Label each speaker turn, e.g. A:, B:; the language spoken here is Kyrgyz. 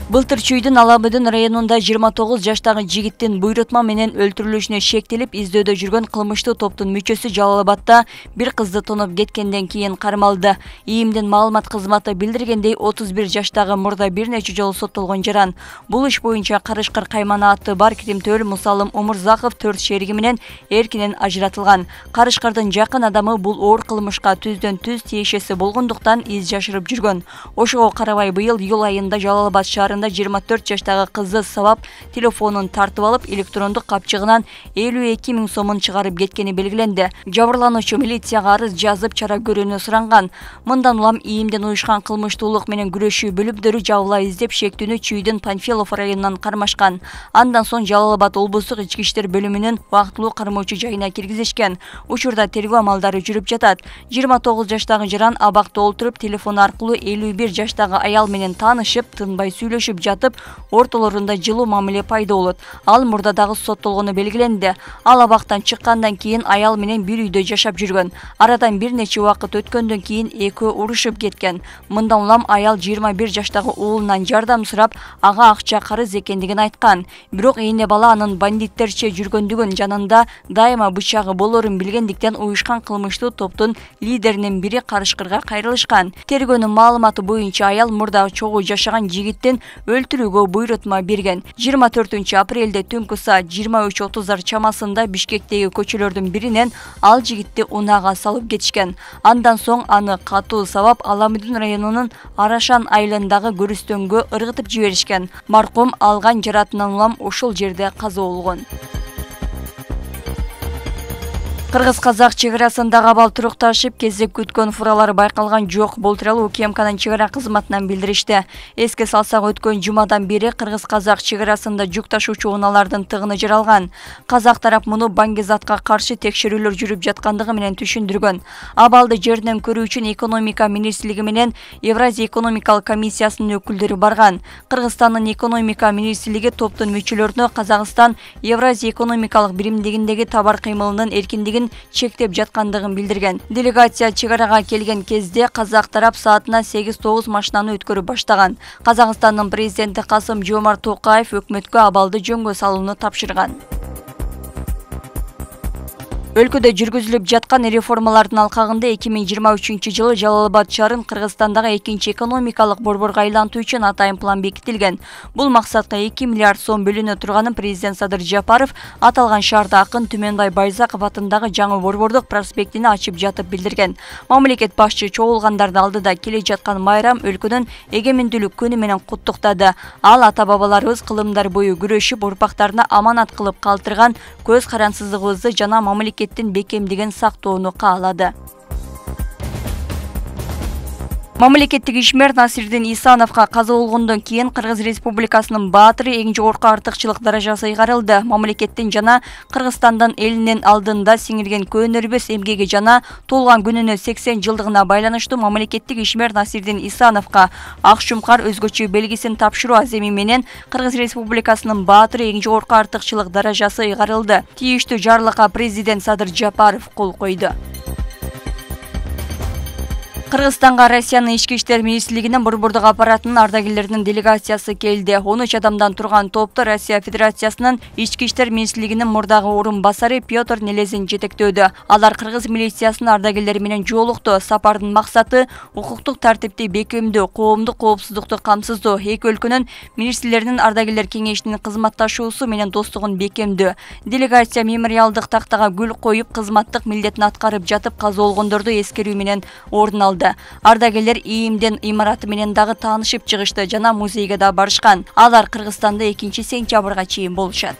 A: Былтыр Чүйдүн Алабыдын районунда 29 жаштагы жигиттин буйрутма менен өлтүрүлүшүнө шектелип издөөдө жүргөн кылмыштуу топтун мүчөсү Жалал-Абадта бир кызды тоноп кеткенден кийин кармалды. ИИМдин маалымат кызматы билдиргендей 31 жаштагы мурда бир нече жолу соттолгон жаран. Бул иш боюнча Карышкыр каймана аты бар Кримтөл Мусалым Умурзаков 4 шериги менен эркинен ажыратылган. Карышкырдын жакын адамы бул оор кылмышка түздөн түз тиешеси болгондуктан из жашырып жүргөн. Ошого карабай быйыл июль айында Жалал-Абад шаарында 24 жаштагы кызды сабап телефонун тартып алып электрондук капчыгынан 52 000 сомун чыгарып кеткени белгиленди. Жабырлануучу милицияга арыз жазып чара көрүүнү суранган. Мындан улам ИИМдин уюшкан кылмыштуулук менен күрөшүү бөлүмдөрү жабыла издеп шектүүнү Чүйдүн Панфилов районунан кармашкан. Андан соң Жалал-Абад облустук ички иштер бөлүмүнүн убактылуу кармоочу жайына киргизишкен. Учурда тергөө амалдары жүрүп жатат. 29 жаштагы жаран абакта олтуруп телефон аркылуу 51 жаштагы аял менен таанышып, тынбай сүйлөшүп жатып, ортолорунда жылуу мамиле пайда болот. Ал мурда дагы соттолгону белгиленди. Ал абактан чыккандан кийин аял менен бир үйдө жашап жүргөн. Арадан бир нече убакыт өткөндөн кийин экөө урушуп кеткен. Мындан улам аял 21 жаштагы уулунан жардам сурап, ага акча карыз экендигин айткан. Бирок эне бала анын бандиттерче жүргөндүгүн, жанында дайыма бычагы болорун билгендиктен уюшкан кылмыштуу топтун лидеринин бири Карышкырга кайрылышкан. Тергөөнүн маалыматы боюнча аял мурда чогуу жашаган жигиттин өлтүрүүгө буйрутма берген. 24 апрелде түнкү саат 23:30 чамасында Бишкектеги көчөлөрдүн биринен ал жигитти унаага салып кетишкен. Андан соң аны катуу сабап Аламыдын районунун Арашан айылындагы көрүстөнгө ыргытып жиберишкен. Маркум алган жаратынан улам ошол жерде каза болгон. Кыргыз-казак чегарасындагы абал турукташып, кезек күткөн фуралар байкалган жок. Бул тууралуу УКМКнын чегара кызматынан билдиришти. Эске салсак, өткөн жумадан бери Кыргыз-казак чегарасында жүк ташуучу унаалардын тыгыны жаралган. Казак тарап муну баңгизатка каршы текшерүүлөр жүрүп жаткандыгы менен түшүндүргөн. Абалды жерден көрүү үчүн экономика министрлиги менен Евразия экономикалык комиссиясынын өкүлдөрү барган. Кыргызстандын экономика министрлиги топтун мүчөлөрүнө Казакстан Евразия экономикалык биримдигиндеги товар кыймылынын эркиндигин чектеп жаткандыгын билдирген. Делегация чегарага келген кезде казак тарап саатына 8-9 машинаны өткөрүп баштаган. Казакстандын президенти Касым-Жомарт Токаев өкмөткө абалды жөнгө салууну тапшырган. Өлкөдө жүргүзүлүп жаткан реформалардын алкагында 2023 жылы Жалал-Абад шаарын Кыргызстандагы экинчи экономикалык борборго айлантуу үчүн атайын план бекитилген. Бул максатка 2 миллиард сом бөлүнө турганын президент Садыр Жапаров аталган шаарда акын Түмөнбай Байзаков атындагы жаңы борбордук проспектини ачып жатып билдирген. Мамлекет башчы чогулгандардын алдыда келе жаткан майрам өлкөнүн эгемендүүлүк күнү менен куттуктады. Ал ата-бабаларыбыз кылымдар бою күрөшүп, урпактарына аманат кылып калтырган көз карансыздыгыбызды жана мамлекеттин бекемдигин сактоону каалады. Мамлекеттик ишмер Насирдин Исановго каза болгондон кийин Кыргыз Республикасынын баатыры эң жогорку артыкчылык даражасы ыйгарылды. Мамлекеттин жана Кыргызстандын элинин алдында сиңирген көөнөрбөс эмгеги жана туулган күнүнө 80 жылдыгына байланыштуу мамлекеттик ишмер Насирдин Исановго ак шумкар өзгөчө белгисин тапшыруу аземи менен Кыргыз Республикасынын баатыры эң жогорку артыкчылык даражасы ыйгарылды. Тийиштүү жарлыкка президент Садыр Жапаров кол койду. Кыргызстанга Россиянын ички иштер министрлигинин борбордук аппаратынын ардагерлеринин делегациясы келди. 13 адамдан турган топту Россия Федерациясынын ички иштер министрлигинин мурдагы орун басары Петр Нелезин жетектөөдү. Алар кыргыз милициясынын ардагерлери менен жолукту. Сапардын максаты укуктук тартипти бекемдөө, коомдук коопсуздукту камсыздоо, эки өлкөнүн министрлеринин ардагерлер кеңешинин кызматташуусу менен достугун бекемдөө. Делегация мемориалдык тактага гүл коюп, кызматтык милдетин аткарып жатып каза болгондорду эскерүү менен ордун алды. Ардагерлер ИИМдин имараты менен дагы таанышып чыгышты, жана музейге да барышкан. Алар Кыргызстанда 2 сентябрга чейин болушат.